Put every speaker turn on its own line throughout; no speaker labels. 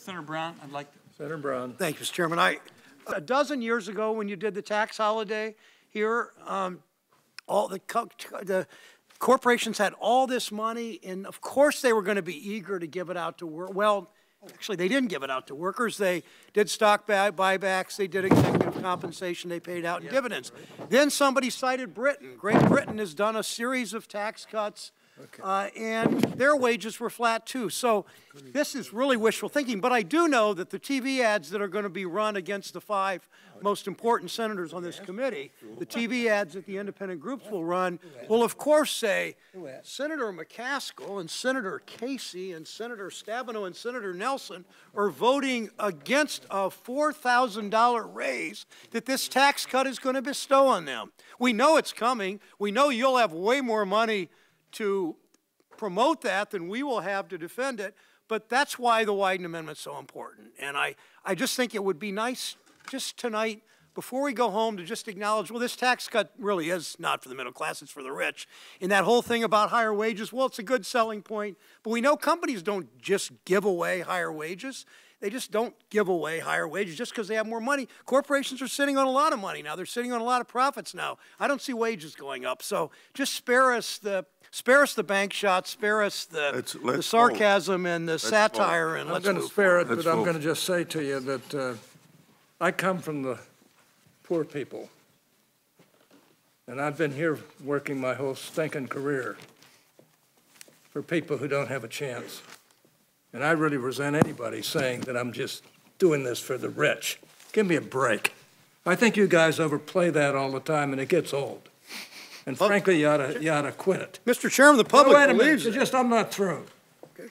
Senator Brown, I'd like to.
Senator Brown.
Thank you, Mr. Chairman. A dozen years ago, when you did the tax holiday here, all the corporations had all this money, and of course they were going to be eager to give it out to work. Well, actually, they didn't give it out to workers. They did stock buybacks. They did executive compensation. They paid out in dividends. Then somebody cited Britain. Great Britain has done a series of tax cuts. And their wages were flat too. So this is really wishful thinking. But I do know that the TV ads that are going to be run against the 5 most important senators on this committee, the TV ads that the independent groups will run, will of course say Senator McCaskill and Senator Casey and Senator Stabenow and Senator Nelson are voting against a $4,000 raise that this tax cut is going to bestow on them. We know it's coming. We know you'll have way more money to promote that than we will have to defend it, but that's why the Wyden Amendment is so important. And I just think it would be nice just tonight, before we go home, to just acknowledge, well, this tax cut really is not for the middle class, it's for the rich. And that whole thing about higher wages, well, it's a good selling point, but we know companies don't just give away higher wages. They just don't give away higher wages just because they have more money. Corporations are sitting on a lot of money now. They're sitting on a lot of profits now. I don't see wages going up. So just spare us the bank shots, spare us the sarcasm and the satire, and let's move. I'm going to spare it,
but I'm going to just say to you that I come from the poor people, and I've been here working my whole stinking career for people who don't have a chance. And I really resent anybody saying that I'm just doing this for the rich. Give me a break. I think you guys overplay that all the time, and it gets old. And frankly, you ought to quit it.
Mr. Chairman, the public believes
it. I'm not through.
Okay.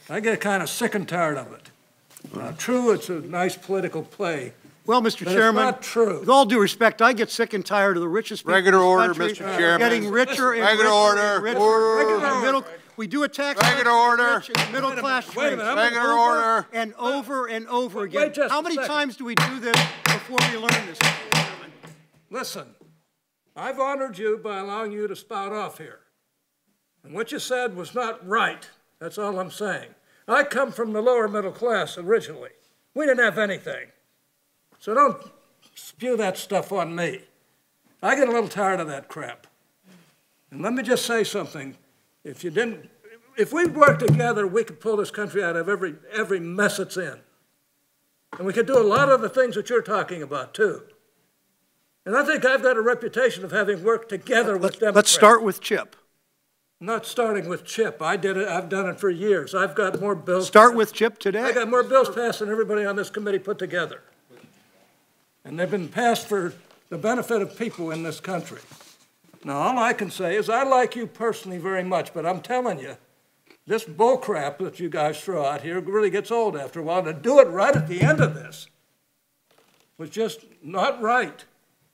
I get kind of sick and tired of it. True, it's a nice political play.
Well, Mr. Chairman,
it's not true.
With all due respect, I get sick and tired of the richest people
Regular
in this
order,
country
Mr. Chairman.
getting richer and
Regular order.
richer. We do a tax cut
Regular order.
middle class
Wait a minute.
Regular order.
And over and over again. How many times do we do this before we learn this, Mr. Chairman?
Listen, I've honored you by allowing you to spout off here. And what you said was not right. That's all I'm saying. I come from the lower middle class originally. We didn't have anything. So don't spew that stuff on me. I get a little tired of that crap. And let me just say something. If we worked together, we could pull this country out of every mess it's in. And we could do a lot of the things that you're talking about, too. And I think I've got a reputation of having worked together with Democrats.
Let's start with Chip.
I'm not starting with Chip. I did it. I've done it for years. I've got more bills.
Start with Chip today.
I got more bills passed than everybody on this committee put together. And they've been passed for the benefit of people in this country. Now, all I can say is I like you personally very much, but I'm telling you, this bull crap that you guys throw out here really gets old after a while. To do it right at the end of this was just not right.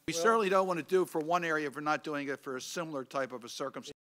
We certainly don't want to do it for one area if we're not doing it for a similar type of a circumstance.